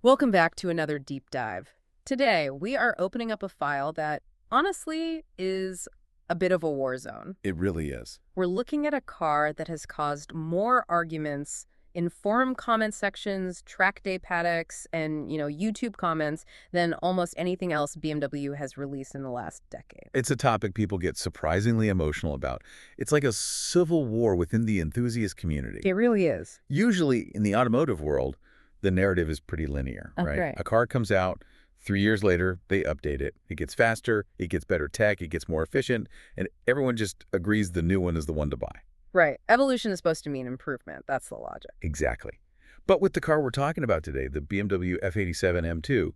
Welcome back to another deep dive. Today, we are opening up a file that, honestly, is a bit of a war zone. It really is. We're looking at a car that has caused more arguments in forum comment sections, track day paddocks, and, YouTube comments than almost anything else BMW has released in the last decade. It's a topic people get surprisingly emotional about. It's like a civil war within the enthusiast community. It really is. Usually, in the automotive world, the narrative is pretty linear, right? Right. A car comes out, 3 years later, they update it. It gets faster, it gets better tech, it gets more efficient, and everyone just agrees the new one is the one to buy. Right. Evolution is supposed to mean improvement. That's the logic. Exactly. But with the car we're talking about today, the BMW F87 M2,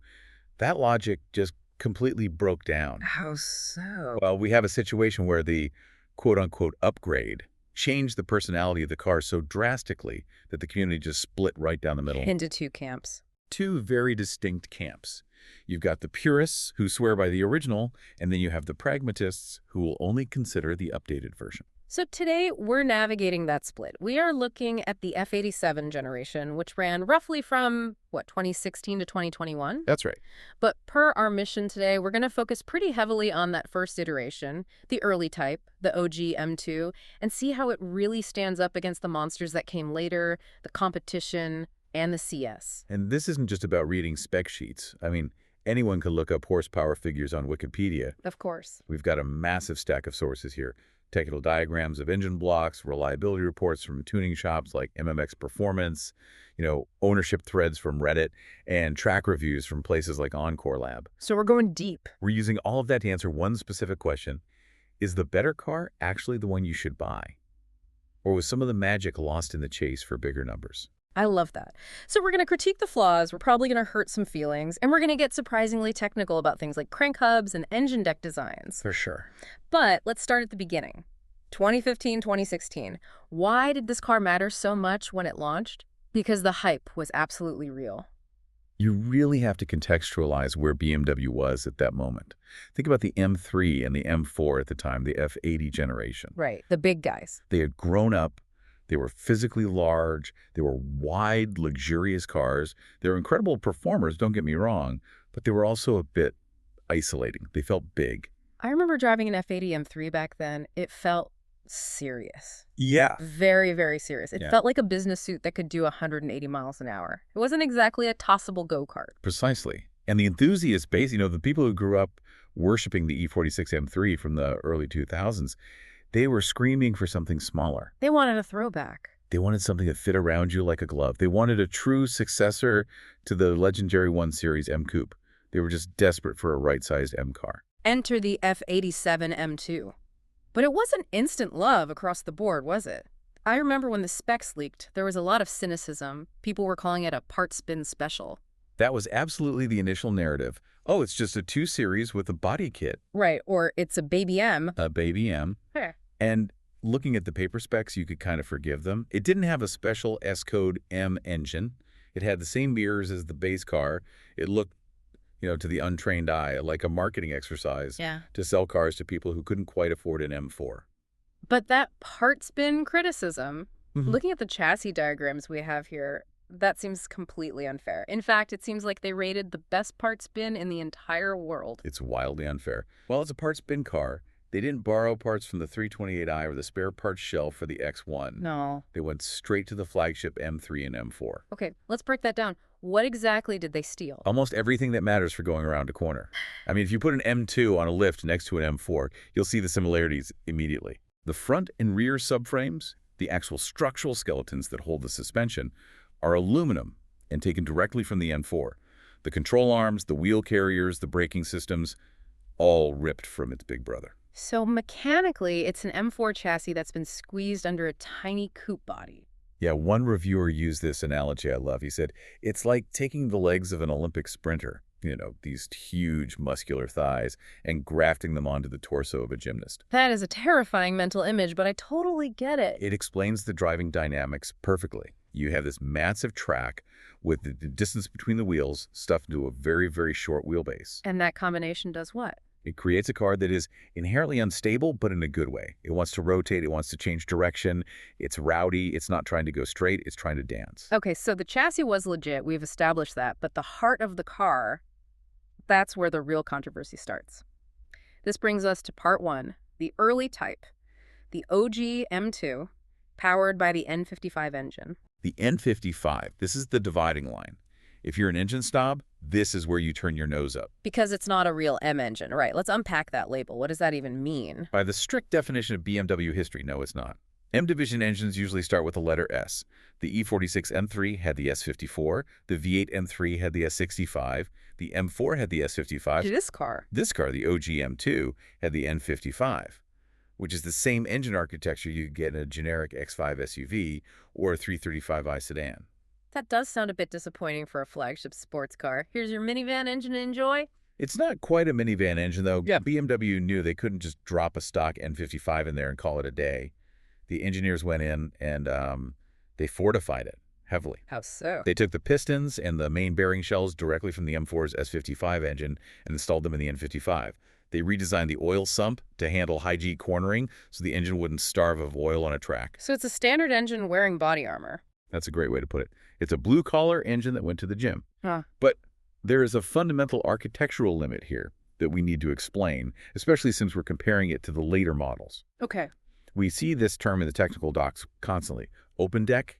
that logic just completely broke down. How so? Well, we have a situation where the quote-unquote upgrade changed the personality of the car so drastically that the community just split right down the middle. Into two camps. Two very distinct camps. You've got the purists who swear by the original, and then you have the pragmatists who will only consider the updated version. So today, we're navigating that split. We are looking at the F87 generation, which ran roughly from, 2016 to 2021? That's right. But per our mission today, we're going to focus pretty heavily on that first iteration, the early type, the OG M2, and see how it really stands up against the monsters that came later, the Competition, and the CS. And this isn't just about reading spec sheets. I mean, anyone can look up horsepower figures on Wikipedia. Of course. We've got a massive stack of sources here. Technical diagrams of engine blocks, reliability reports from tuning shops like MMX Performance, ownership threads from Reddit, and track reviews from places like Encore Lab. So we're going deep. We're using all of that to answer one specific question. Is the better car actually the one you should buy? Or was some of the magic lost in the chase for bigger numbers? I love that. So we're going to critique the flaws, we're probably going to hurt some feelings, and we're going to get surprisingly technical about things like crank hubs and engine deck designs. For sure. But let's start at the beginning. 2015, 2016. Why did this car matter so much when it launched? Because the hype was absolutely real. You really have to contextualize where BMW was at that moment. Think about the M3 and the M4 at the time, the F80 generation. Right, the big guys. They had grown up. They were physically large. They were wide, luxurious cars. They were incredible performers, don't get me wrong, but they were also a bit isolating. They felt big. I remember driving an F80 M3 back then. It felt serious. Yeah. Very, very serious. It Yeah. felt like a business suit that could do 180 miles an hour. It wasn't exactly a tossable go-kart. Precisely. And the enthusiast base, the people who grew up worshiping the E46 M3 from the early 2000s, they were screaming for something smaller. They wanted a throwback. They wanted something that fit around you like a glove. They wanted a true successor to the legendary 1 Series M Coupe. They were just desperate for a right-sized M car. Enter the F87 M2. But it wasn't instant love across the board, was it? I remember when the specs leaked, there was a lot of cynicism. People were calling it a part spin special. That was absolutely the initial narrative. Oh, it's just a 2 Series with a body kit. Right, or it's a baby M. A baby M. Huh. And looking at the paper specs, you could kind of forgive them. It didn't have a special S-code M engine. It had the same mirrors as the base car. It looked, to the untrained eye, like a marketing exercise to sell cars to people who couldn't quite afford an M4. But that part spin criticism, looking at the chassis diagrams we have here, that seems completely unfair. In fact, it seems like they rated the best part spin in the entire world. It's wildly unfair. Well, it's a part spin car. They didn't borrow parts from the 328i or the spare parts shelf for the X1. No. They went straight to the flagship M3 and M4. Okay, let's break that down. What exactly did they steal? Almost everything that matters for going around a corner. I mean, if you put an M2 on a lift next to an M4, you'll see the similarities immediately. The front and rear subframes, the actual structural skeletons that hold the suspension, are aluminum and taken directly from the M4. The control arms, the wheel carriers, the braking systems, all ripped from its big brother. So mechanically, it's an M4 chassis that's been squeezed under a tiny coupe body. Yeah, one reviewer used this analogy I love. He said, it's like taking the legs of an Olympic sprinter, these huge muscular thighs, and grafting them onto the torso of a gymnast. That is a terrifying mental image, but I totally get it. It explains the driving dynamics perfectly. You have this massive track with the distance between the wheels stuffed into a very, very short wheelbase. And that combination does what? It creates a car that is inherently unstable, but in a good way. It wants to rotate, it wants to change direction, it's rowdy, it's not trying to go straight, it's trying to dance. Okay, so the chassis was legit, we've established that, but the heart of the car, that's where the real controversy starts. This brings us to part one, the early type, the OG M2, powered by the N55 engine. The N55, this is the dividing line. If you're an engine snob, this is where you turn your nose up. Because it's not a real M engine, right? Let's unpack that label. What does that even mean? By the strict definition of BMW history, no, it's not. M division engines usually start with the letter S. The E46 M3 had the S54, the V8 M3 had the S65, the M4 had the S55. This car, The OG M2, had the N55, which is the same engine architecture you could get in a generic X5 SUV or a 335i sedan. that does sound a bit disappointing for a flagship sports car. Here's your minivan engine to enjoy. It's not quite a minivan engine, though. Yeah. BMW knew they couldn't just drop a stock N55 in there and call it a day. The engineers went in and they fortified it heavily. How so? They took the pistons and the main bearing shells directly from the M4's S55 engine and installed them in the N55. They redesigned the oil sump to handle high-G cornering so the engine wouldn't starve of oil on a track. So it's a standard engine wearing body armor. That's a great way to put it. It's a blue-collar engine that went to the gym. Huh. But there is a fundamental architectural limit here that we need to explain, especially since we're comparing it to the later models. Okay. We see this term in the technical docs constantly, open deck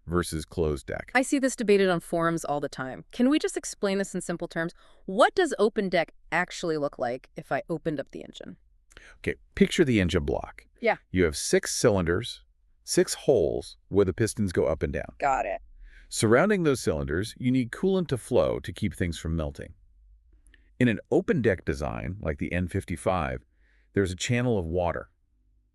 versus closed deck. I see this debated on forums all the time. Can we just explain this in simple terms? What does open deck actually look like if I opened up the engine? Okay, picture the engine block. Yeah. You have 6 cylinders, 6 holes where the pistons go up and down. Got it. Surrounding those cylinders, you need coolant to flow to keep things from melting. In an open deck design, like the N55, there's a channel of water.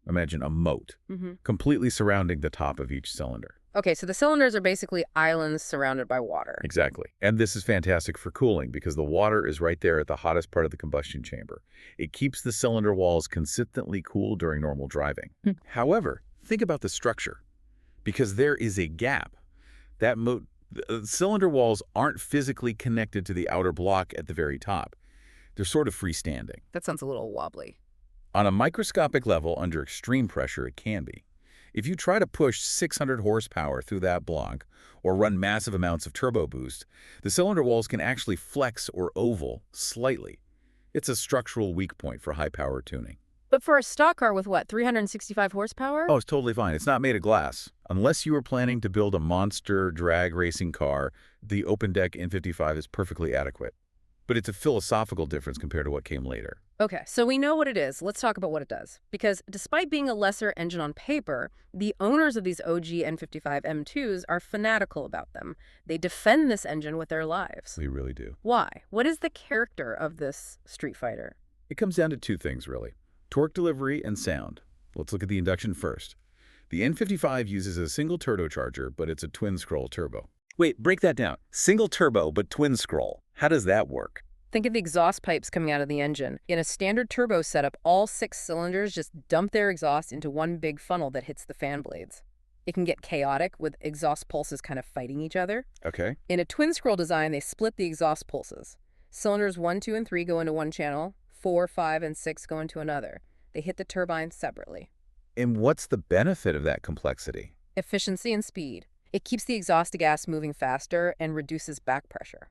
Imagine a moat, completely surrounding the top of each cylinder. Okay, so the cylinders are basically islands surrounded by water. Exactly. And this is fantastic for cooling because the water is right there at the hottest part of the combustion chamber. It keeps the cylinder walls consistently cool during normal driving. However, think about the structure. Because there is a gap. The cylinder walls aren't physically connected to the outer block at the very top. They're sort of freestanding. That sounds a little wobbly. On a microscopic level, under extreme pressure, it can be. If you try to push 600 horsepower through that block or run massive amounts of turbo boost, the cylinder walls can actually flex or oval slightly. It's a structural weak point for high-power tuning. But for a stock car with what, 365 horsepower? Oh, it's totally fine. It's not made of glass. Unless you were planning to build a monster drag racing car, the open deck N55 is perfectly adequate. But it's a philosophical difference compared to what came later. Okay, so we know what it is. Let's talk about what it does. Because despite being a lesser engine on paper, the owners of these OG N55 M2s are fanatical about them. They defend this engine with their lives. They really do. Why? What is the character of this street fighter? It comes down to 2 things, really. Torque delivery and sound. Let's look at the induction first. The N55 uses a single turbocharger, but it's a twin-scroll turbo. Wait, break that down. Single turbo, but twin-scroll. How does that work? Think of the exhaust pipes coming out of the engine. In a standard turbo setup, all 6 cylinders just dump their exhaust into one big funnel that hits the fan blades. It can get chaotic with exhaust pulses kind of fighting each other. Okay. In a twin-scroll design, they split the exhaust pulses. Cylinders 1, 2, and 3 go into one channel, 4, 5, and 6 go into another. They hit the turbine separately. And what's the benefit of that complexity? Efficiency and speed. It keeps the exhaust gas moving faster and reduces back pressure.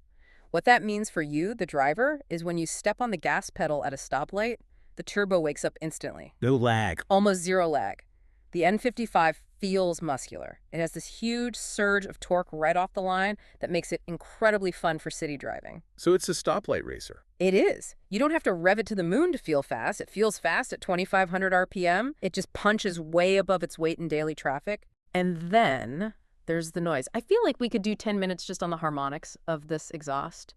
What that means for you, the driver, is when you step on the gas pedal at a stoplight, the turbo wakes up instantly. No lag. Almost zero lag. The N55 feels muscular. It has this huge surge of torque right off the line that makes it incredibly fun for city driving. So it's a stoplight racer. It is. You don't have to rev it to the moon to feel fast. It feels fast at 2,500 RPM. It just punches way above its weight in daily traffic. And then there's the noise. I feel like we could do 10 minutes just on the harmonics of this exhaust.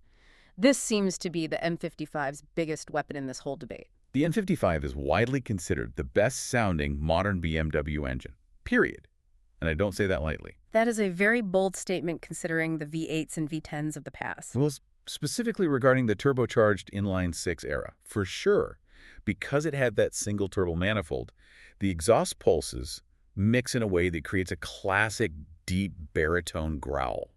This seems to be the M55's biggest weapon in this whole debate. The N55 is widely considered the best-sounding modern BMW engine, period. And I don't say that lightly. That is a very bold statement considering the V8s and V10s of the past. Well, specifically regarding the turbocharged inline-6 era, for sure. Because it had that single turbo manifold, the exhaust pulses mix in a way that creates a classic deep baritone growl.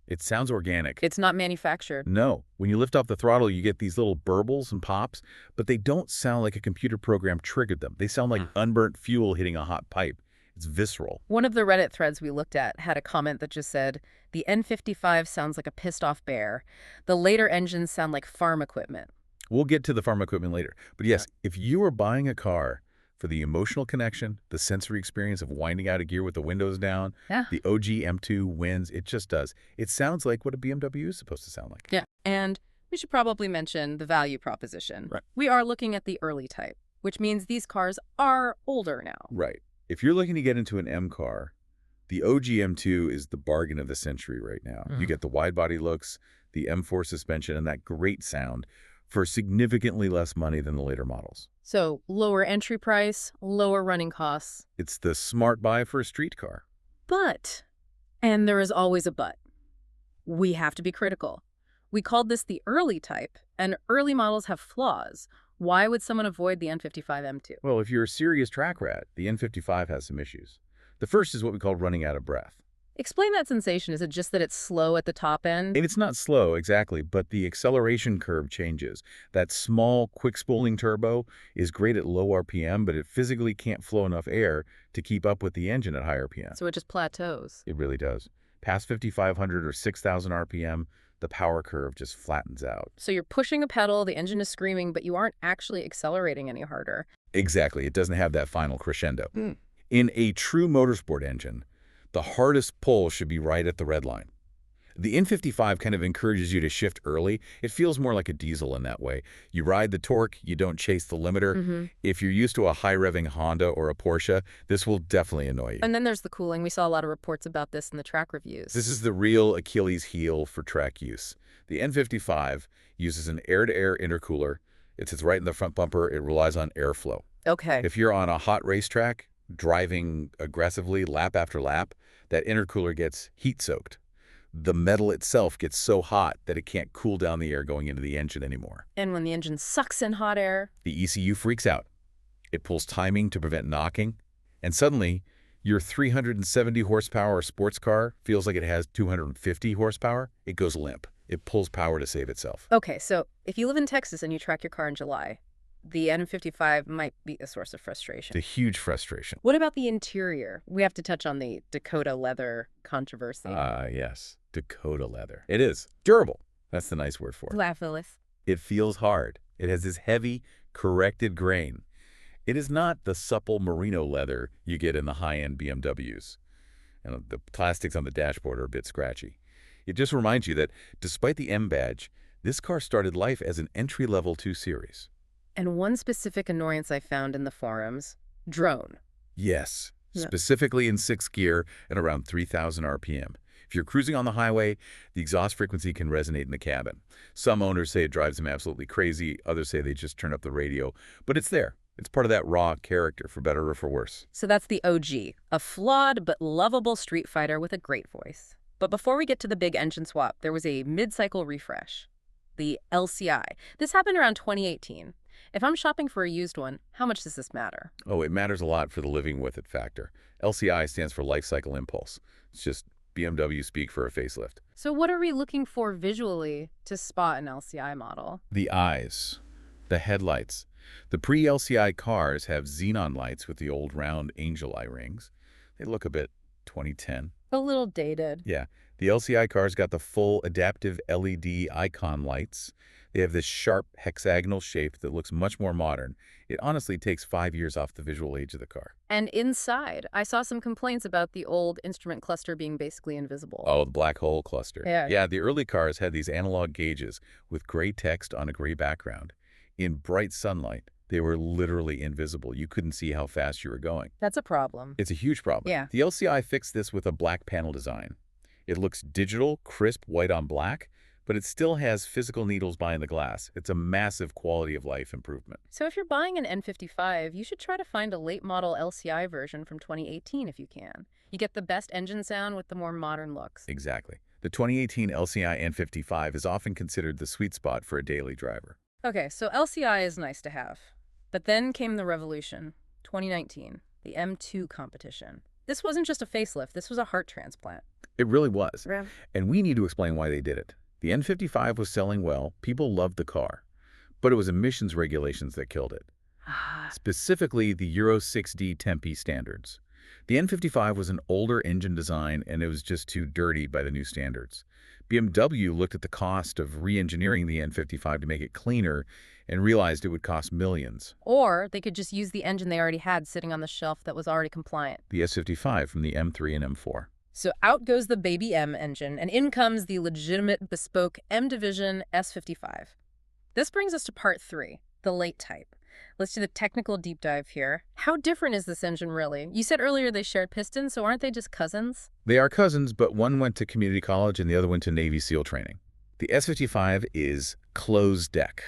It sounds organic. It's not manufactured. No. When you lift off the throttle, you get these little burbles and pops, but they don't sound like a computer program triggered them. They sound like unburnt fuel hitting a hot pipe. It's visceral. One of the Reddit threads we looked at had a comment that just said, the N55 sounds like a pissed-off bear. The later engines sound like farm equipment. We'll get to the farm equipment later. But yes, if you are buying a car for the emotional connection, the sensory experience of winding out a gear with the windows down, Yeah. the OG M2 wins. It just does. It sounds like what a BMW is supposed to sound like. Yeah. And we should probably mention the value proposition. Right. We are looking at the early type, which means these cars are older now. Right. If you're looking to get into an M car, the OG M2 is the bargain of the century right now. You get the wide body looks, the M4 suspension, and that great sound for significantly less money than the later models. So lower entry price, lower running costs. It's the smart buy for a street car. But, and there is always a but, we have to be critical. We called this the early type, and early models have flaws. Why would someone avoid the N55 M2? Well, if you're a serious track rat, the N55 has some issues. The first is what we call running out of breath. Explain that sensation. Is it just that it's slow at the top end? And it's not slow, exactly, but the acceleration curve changes. That small, quick-spooling turbo is great at low RPM, but it physically can't flow enough air to keep up with the engine at high RPM. So it just plateaus. It really does. Past 5,500 or 6,000 RPM, the power curve just flattens out. So you're pushing a pedal, the engine is screaming, but you aren't actually accelerating any harder. Exactly. It doesn't have that final crescendo. In a true motorsport engine, the hardest pull should be right at the red line. The N55 kind of encourages you to shift early. It feels more like a diesel in that way. You ride the torque, you don't chase the limiter. If you're used to a high-revving Honda or a Porsche, this will definitely annoy you. And then there's the cooling. We saw a lot of reports about this in the track reviews. This is the real Achilles heel for track use. The N55 uses an air-to-air intercooler. It sits right in the front bumper. It relies on airflow. Okay. If you're on a hot racetrack, driving aggressively lap after lap, that intercooler gets heat-soaked. The metal itself gets so hot that it can't cool down the air going into the engine anymore. And when the engine sucks in hot air, The ECU freaks out. It pulls timing to prevent knocking, and suddenly, your 370 horsepower sports car feels like it has 250 horsepower. It goes limp. It pulls power to save itself. okay, so if you live in Texas and you track your car in July, the N55 might be a source of frustration. It's a huge frustration. What about the interior? We have to touch on the Dakota leather controversy. Yes. Dakota leather. It is. Durable. That's the nice word for it. Fabulous. It feels hard. It has this heavy, corrected grain. It is not the supple merino leather you get in the high-end BMWs. And the plastics on the dashboard are a bit scratchy. It just reminds you that despite the M badge, this car started life as an entry-level 2 Series. And one specific annoyance I found in the forums, drone. Yes, Yeah. specifically in 6th gear at around 3,000 RPM. If you're cruising on the highway, the exhaust frequency can resonate in the cabin. Some owners say it drives them absolutely crazy. Others say they just turn up the radio. But it's there. It's part of that raw character, for better or for worse. So that's the OG, a flawed but lovable street fighter with a great voice. But before we get to the big engine swap, there was a mid-cycle refresh, the LCI. This happened around 2018. If I'm shopping for a used one, how much does this matter? Oh, it matters a lot for the living with it factor. LCI stands for Life Cycle Impulse. It's just BMW speak for a facelift. So what are we looking for visually to spot an LCI model? The eyes, the headlights. The pre-LCI cars have xenon lights with the old round angel eye rings. They look a bit 2010. A little dated. Yeah, the LCI cars got the full adaptive LED icon lights. They have this sharp hexagonal shape that looks much more modern. It honestly takes 5 years off the visual age of the car. And inside, I saw some complaints about the old instrument cluster being basically invisible. Oh, the black hole cluster. Yeah. Yeah, the early cars had these analog gauges with gray text on a gray background. In bright sunlight, they were literally invisible. You couldn't see how fast you were going. That's a problem. It's a huge problem. Yeah. The LCI fixed this with a black panel design. It looks digital, crisp, white on black, but it still has physical needles behind the glass. It's a massive quality of life improvement. So if you're buying an N55, you should try to find a late model LCI version from 2018 if you can. You get the best engine sound with the more modern looks. Exactly. The 2018 LCI N55 is often considered the sweet spot for a daily driver. Okay, so LCI is nice to have. But then came the revolution, 2019, the M2 competition. This wasn't just a facelift, this was a heart transplant. It really was. Yeah. And we need to explain why they did it. The N55 was selling well, people loved the car, but it was emissions regulations that killed it. Specifically, the Euro 6D Tempe standards. The N55 was an older engine design, and it was just too dirty by the new standards. BMW looked at the cost of re-engineering the N55 to make it cleaner and realized it would cost millions. Or they could just use the engine they already had sitting on the shelf that was already compliant. The S55 from the M3 and M4. So out goes the baby M engine, and in comes the legitimate bespoke M Division S55. This brings us to part 3, the late type. Let's do the technical deep dive here. How different is this engine really? You said earlier they shared pistons, so aren't they just cousins? They are cousins, but one went to community college and the other went to Navy SEAL training. The S55 is closed deck.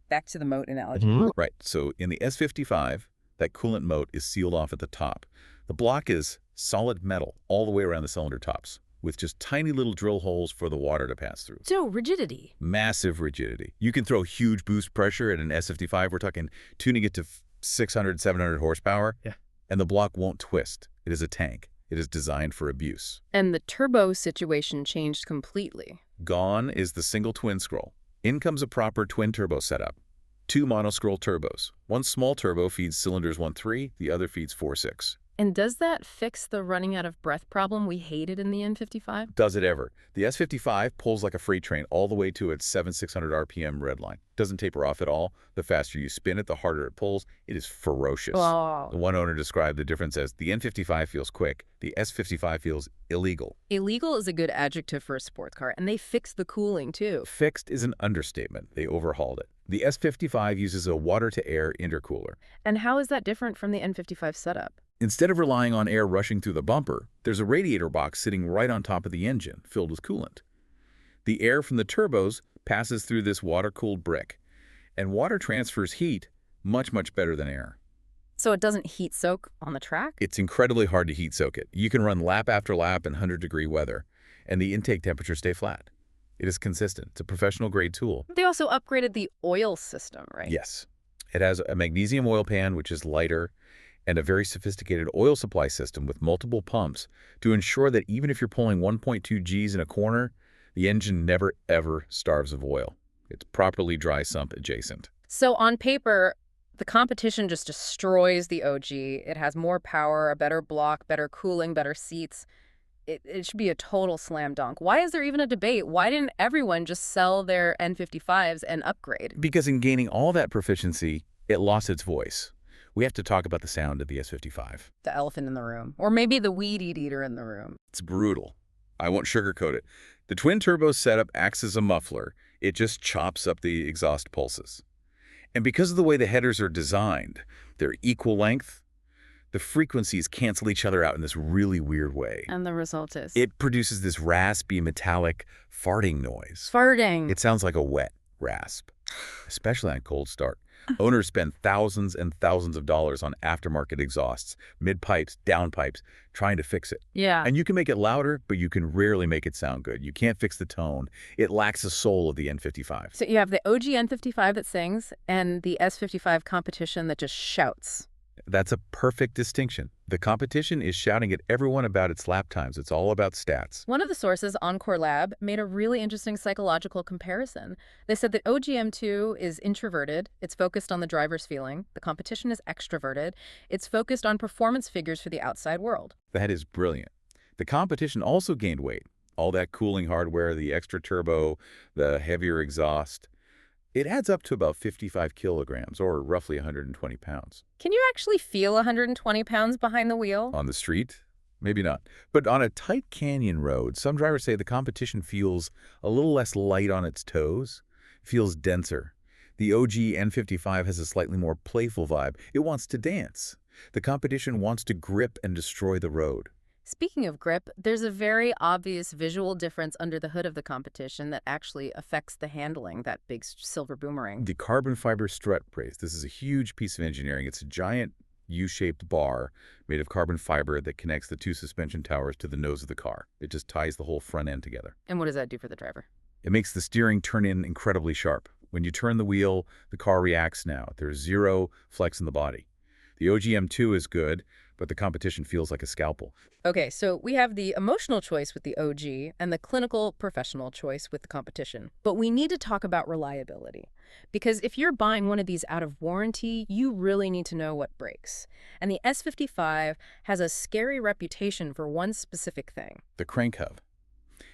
Back to the moat analogy. Right, so in the S55, that coolant moat is sealed off at the top. The block is solid metal all the way around the cylinder tops, with just tiny little drill holes for the water to pass through. So, rigidity. Massive rigidity. You can throw huge boost pressure at an S55. We're talking tuning it to 600, 700 horsepower, and the block won't twist. It is a tank. It is designed for abuse. And the turbo situation changed completely. Gone is the single twin scroll. In comes a proper twin turbo setup. 2 monoscroll turbos. One small turbo feeds cylinders 1.3, the other feeds 4.6. And does that fix the running out of breath problem we hated in the N55? Does it ever? The S55 pulls like a freight train all the way to its 7,600 RPM red line. Doesn't taper off at all. The faster you spin it, the harder it pulls. It is ferocious. Oh. The one owner described the difference as the N55 feels quick, the S55 feels illegal. Illegal is a good adjective for a sports car, and they fixed the cooling too. Fixed is an understatement. They overhauled it. The S55 uses a water-to-air intercooler. And how is that different from the N55 setup? Instead of relying on air rushing through the bumper, there's a radiator box sitting right on top of the engine, filled with coolant. The air from the turbos passes through this water-cooled brick, and water transfers heat much, much better than air. So it doesn't heat soak on the track? It's incredibly hard to heat soak it. You can run lap after lap in 100-degree weather, and the intake temperatures stay flat. It is consistent. It's a professional-grade tool. They also upgraded the oil system, right? Yes. It has a magnesium oil pan, which is lighter, and a very sophisticated oil supply system with multiple pumps to ensure that even if you're pulling 1.2 Gs in a corner, the engine never, ever starves of oil. It's properly dry sump adjacent. So on paper, the competition just destroys the OG. It has more power, a better block, better cooling, better seats. It should be a total slam dunk. Why is there even a debate? Why didn't everyone just sell their N55s and upgrade? Because in gaining all that proficiency, it lost its voice. We have to talk about the sound of the S55. The elephant in the room. Or maybe the weed eater in the room. It's brutal. I won't sugarcoat it. The twin turbo setup acts as a muffler. It just chops up the exhaust pulses. And because of the way the headers are designed, they're equal length, the frequencies cancel each other out in this really weird way. And the result is? It produces this raspy, metallic farting noise. Farting. It sounds like a wet rasp, especially on cold start. Owners spend thousands and thousands of dollars on aftermarket exhausts, mid-pipes, downpipes, trying to fix it. Yeah. And you can make it louder, but you can rarely make it sound good. You can't fix the tone. It lacks the soul of the N55. So you have the OG N55 that sings and the S55 competition that just shouts. That's a perfect distinction. The competition is shouting at everyone about its lap times. It's all about stats. One of the sources, Encore Lab, made a really interesting psychological comparison. They said that OG M2 is introverted. It's focused on the driver's feeling. The competition is extroverted. It's focused on performance figures for the outside world. That is brilliant. The competition also gained weight. All that cooling hardware, the extra turbo, the heavier exhaust. It adds up to about 55 kilograms, or roughly 120 pounds. Can you actually feel 120 pounds behind the wheel? On the street? Maybe not. But on a tight canyon road, some drivers say the competition feels a little less light on its toes, feels denser. The OG N55 has a slightly more playful vibe. It wants to dance. The competition wants to grip and destroy the road. Speaking of grip, there's a very obvious visual difference under the hood of the competition that actually affects the handling, that big silver boomerang. The carbon fiber strut brace. This is a huge piece of engineering. It's a giant U-shaped bar made of carbon fiber that connects the 2 suspension towers to the nose of the car. It just ties the whole front end together. And what does that do for the driver? It makes the steering turn in incredibly sharp. When you turn the wheel, the car reacts now. There's zero flex in the body. The OG M2 is good, but the competition feels like a scalpel. Okay, so we have the emotional choice with the OG and the clinical professional choice with the competition. But we need to talk about reliability. Because if you're buying one of these out of warranty, you really need to know what breaks. And the S55 has a scary reputation for one specific thing. The crank hub.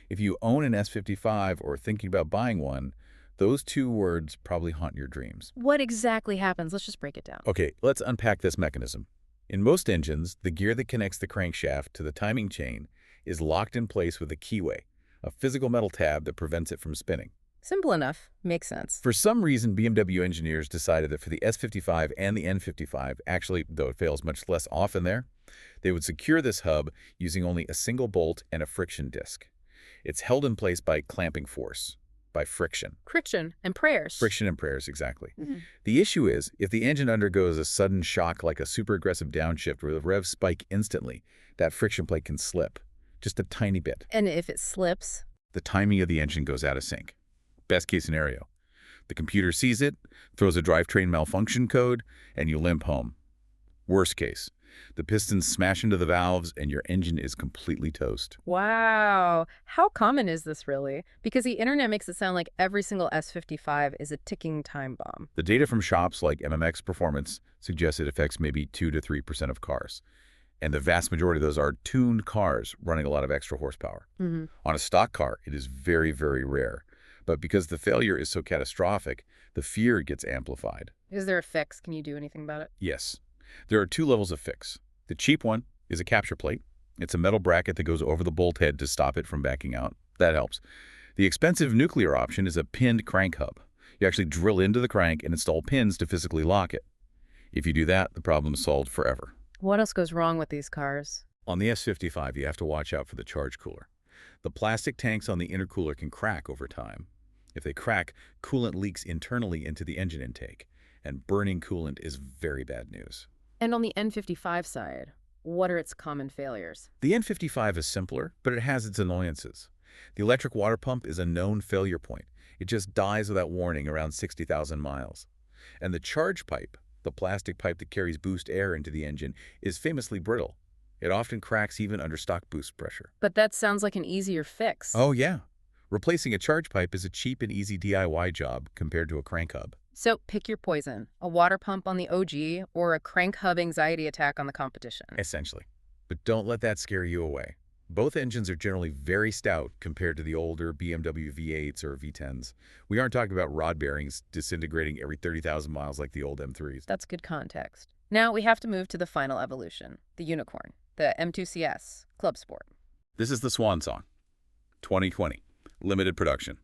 If you own an S55 or thinking about buying one, those two words probably haunt your dreams. What exactly happens? Let's just break it down. Okay, let's unpack this mechanism. In most engines, the gear that connects the crankshaft to the timing chain is locked in place with a keyway, a physical metal tab that prevents it from spinning. Simple enough. Makes sense. For some reason, BMW engineers decided that for the S55 and the N55, actually, though it fails much less often there, they would secure this hub using only a single bolt and a friction disc. It's held in place by clamping force, by friction. Friction and prayers. Friction and prayers, exactly. Mhm. The issue is, if the engine undergoes a sudden shock like a super aggressive downshift where the revs spike instantly, that friction plate can slip, just a tiny bit. And if it slips? The timing of the engine goes out of sync. Best case scenario. The computer sees it, throws a drivetrain malfunction code, and you limp home. Worst case. The pistons smash into the valves and your engine is completely toast. Wow. How common is this really? Because the internet makes it sound like every single S55 is a ticking time bomb. The data from shops like MMX Performance suggests it affects maybe 2 to 3% of cars. And the vast majority of those are tuned cars running a lot of extra horsepower. Mm-hmm. On a stock car, it is very, very rare. But because the failure is so catastrophic, the fear gets amplified. Is there a fix? Can you do anything about it? Yes. There are two levels of fix. The cheap one is a capture plate. It's a metal bracket that goes over the bolt head to stop it from backing out. That helps. The expensive nuclear option is a pinned crank hub. You actually drill into the crank and install pins to physically lock it. If you do that, the problem is solved forever. What else goes wrong with these cars? On the S55, you have to watch out for the charge cooler. The plastic tanks on the intercooler can crack over time. If they crack, coolant leaks internally into the engine intake, and burning coolant is very bad news. And on the N55 side, what are its common failures? The N55 is simpler, but it has its annoyances. The electric water pump is a known failure point. It just dies without warning around 60,000 miles. And the charge pipe, the plastic pipe that carries boost air into the engine, is famously brittle. It often cracks even under stock boost pressure. But that sounds like an easier fix. Oh, yeah. Replacing a charge pipe is a cheap and easy DIY job compared to a crank hub. So pick your poison, a water pump on the OG or a crank hub anxiety attack on the competition. Essentially. But don't let that scare you away. Both engines are generally very stout compared to the older BMW V8s or V10s. We aren't talking about rod bearings disintegrating every 30,000 miles like the old M3s. That's good context. Now we have to move to the final evolution, the unicorn, the M2 CS, Club Sport. This is the swan song. 2020. Limited production.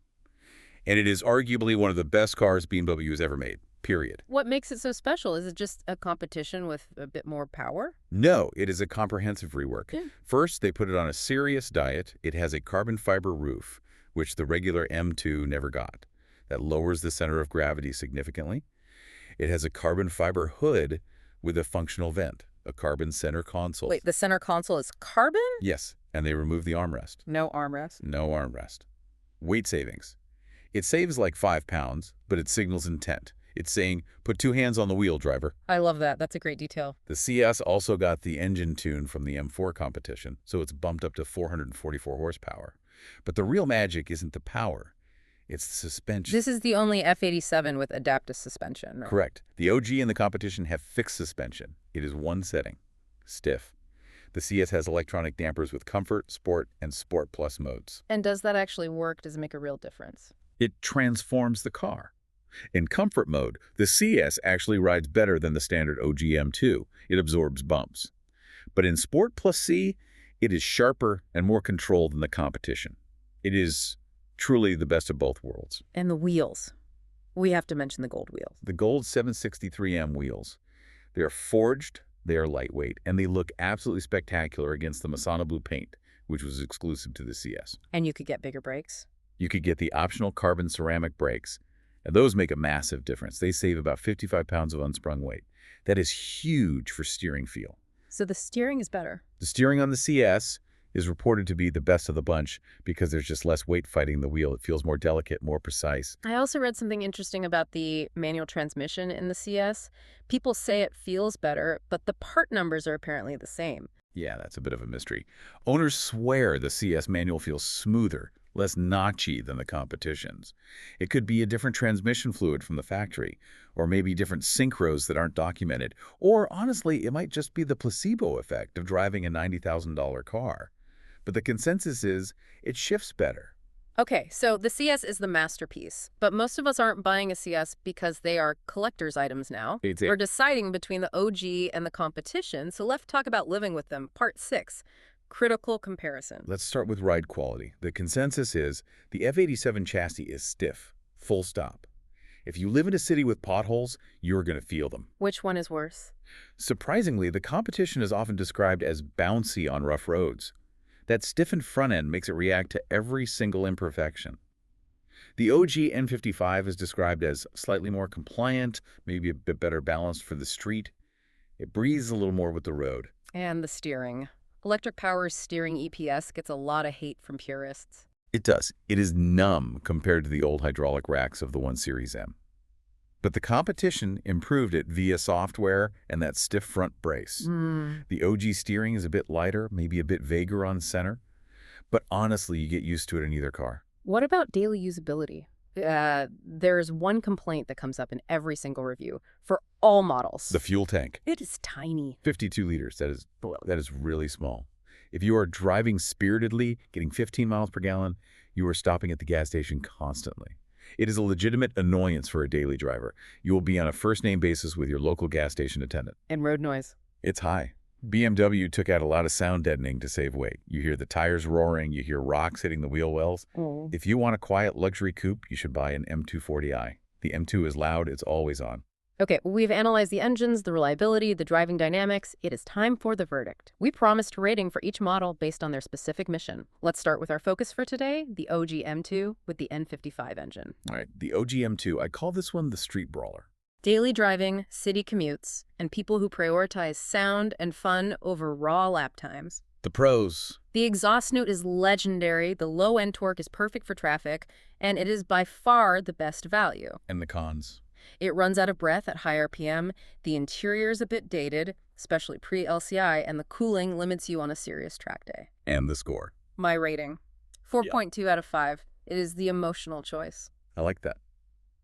And it is arguably one of the best cars BMW has ever made, period. What makes it so special? Is it just a competition with a bit more power? No, it is a comprehensive rework. Yeah. First, they put it on a serious diet. It has a carbon fiber roof, which the regular M2 never got. That lowers the center of gravity significantly. It has a carbon fiber hood with a functional vent, a carbon center console. Wait, the center console is carbon? Yes, and they removed the armrest. No armrest. No armrest. Weight savings. It saves like 5 pounds, but it signals intent. It's saying, put 2 hands on the wheel, driver. I love that. That's a great detail. The CS also got the engine tune from the M4 competition, so it's bumped up to 444 horsepower. But the real magic isn't the power. It's the suspension. This is the only F87 with adaptive suspension, right? Correct. The OG and the competition have fixed suspension. It is one setting. Stiff. The CS has electronic dampers with Comfort, Sport, and Sport Plus modes. And does that actually work? Does it make a real difference? It transforms the car. In Comfort mode, the CS actually rides better than the standard OG M2. It absorbs bumps. But in Sport Plus C, it is sharper and more controlled than the competition. It is truly the best of both worlds. And the wheels. We have to mention the gold wheels. The gold 763M wheels. They are forged, they are lightweight, and they look absolutely spectacular against the Masana blue paint, which was exclusive to the CS. And you could get bigger brakes. You could get the optional carbon ceramic brakes, and those make a massive difference. They save about 55 pounds of unsprung weight. That is huge for steering feel. So the steering is better. The steering on the CS is reported to be the best of the bunch because there's just less weight fighting the wheel. It feels more delicate, more precise. I also read something interesting about the manual transmission in the CS. People say it feels better, but the part numbers are apparently the same. Yeah, that's a bit of a mystery. Owners swear the CS manual feels smoother, less notchy than the competition's. It could be a different transmission fluid from the factory, or maybe different synchros that aren't documented. Or honestly, it might just be the placebo effect of driving a $90,000 car. But the consensus is it shifts better. Okay, so the CS is the masterpiece, but most of us aren't buying a CS because they are collector's items now. It's We're it. deciding between the OG and the competition, so let's talk about living with them. Part 6, critical comparison. Let's start with ride quality. The consensus is the F87 chassis is stiff, full stop. If you live in a city with potholes, you're going to feel them. Which one is worse? Surprisingly, the competition is often described as bouncy on rough roads. That stiffened front end makes it react to every single imperfection. The OG N55 is described as slightly more compliant, maybe a bit better balanced for the street. It breathes a little more with the road. And the steering. Electric Power's steering EPS gets a lot of hate from purists. It does. It is numb compared to the old hydraulic racks of the 1 Series M. But the competition improved it via software and that stiff front brace. The OG steering is a bit lighter, maybe a bit vaguer on center, but honestly, you get used to it in either car. What about daily usability? There's one complaint that comes up in every single review for all models. The fuel tank, It is tiny. 52 liters, that is really small. If you are driving spiritedly, getting 15 miles per gallon, you are stopping at the gas station constantly. It is a legitimate annoyance for a daily driver. You will be on a first-name basis with your local gas station attendant. And road noise. It's high. BMW took out a lot of sound deadening to save weight. You hear the tires roaring, you hear rocks hitting the wheel wells. If you want a quiet luxury coupe, you should buy an M240i. The M2 is loud, it's always on. Okay, we've analyzed the engines, the reliability, the driving dynamics. It is time for the verdict. We promised a rating for each model based on their specific mission. Let's start with our focus for today, the OG M2 with the N55 engine. All right, the OG M2, I call this one the street brawler. Daily driving, city commutes, and people who prioritize sound and fun over raw lap times. The pros. The exhaust note is legendary, the low-end torque is perfect for traffic, and it is by far the best value. And the cons. It runs out of breath at high RPM, the interior is a bit dated, especially pre-LCI, and the cooling limits you on a serious track day. And the score. My rating, 4.2 out of 5. It is the emotional choice. I like that.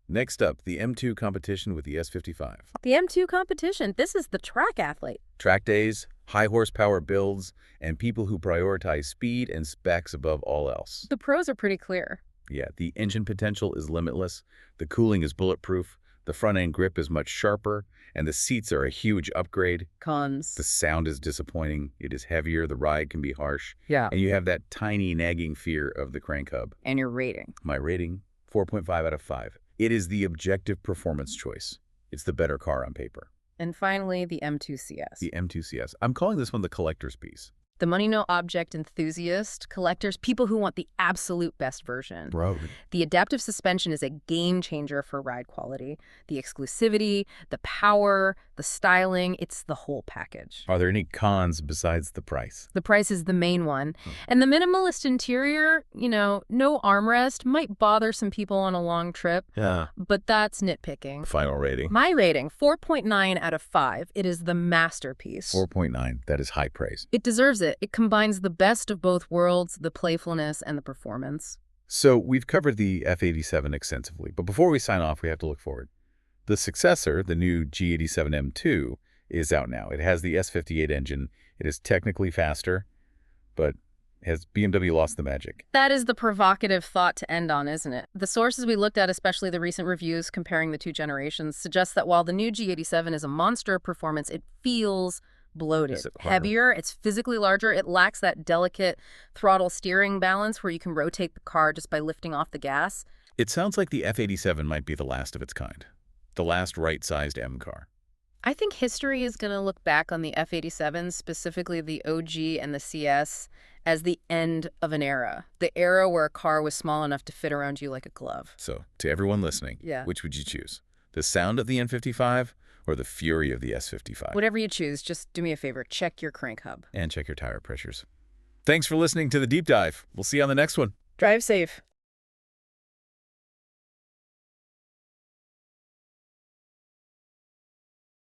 Next up, the M2 competition with the S55. The M2 competition, this is the track athlete. Track days, high horsepower builds, and people who prioritize speed and specs above all else. The pros are pretty clear. Yeah, the engine potential is limitless, the cooling is bulletproof, the front-end grip is much sharper, and the seats are a huge upgrade. Cons. The sound is disappointing, it is heavier, the ride can be harsh, Yeah. and you have that tiny nagging fear of the crank hub. And your rating. My rating, 4.5 out of 5. It is the objective performance choice. It's the better car on paper. And finally, the M2 CS. The M2 CS. I'm calling this one the collector's piece. The money no object enthusiast, collectors, people who want the absolute best version. Bro. The adaptive suspension is a game changer for ride quality. The exclusivity, the power, the styling, it's the whole package. Are there any cons besides the price? The price is the main one. And the minimalist interior, no armrest, might bother some people on a long trip, Yeah. but that's nitpicking. Final rating? My rating, 4.9 out of 5. It is the masterpiece. 4.9. That is high praise. It deserves it. It combines the best of both worlds, the playfulness and the performance. So we've covered the F87 extensively, but before we sign off, we have to look forward. The successor, the new G87 M2, is out now. It has the S58 engine. It is technically faster, but has BMW lost the magic? That is the provocative thought to end on, isn't it? The sources we looked at, especially the recent reviews comparing the two generations, suggest that while the new G87 is a monster of performance, it feels bloated, Is it harder? heavier, it's physically larger, it lacks that delicate throttle steering balance where you can rotate the car just by lifting off the gas. It sounds like the F87 might be the last of its kind. The last right-sized M car. I think history is going to look back on the F87, specifically the OG and the CS, as the end of an era. The era where a car was small enough to fit around you like a glove. So, to everyone listening, Yeah. which would you choose? The sound of the N55 or the fury of the S55? Whatever you choose, just do me a favor, check your crank hub. And check your tire pressures. Thanks for listening to the deep dive. We'll see you on the next one. Drive safe.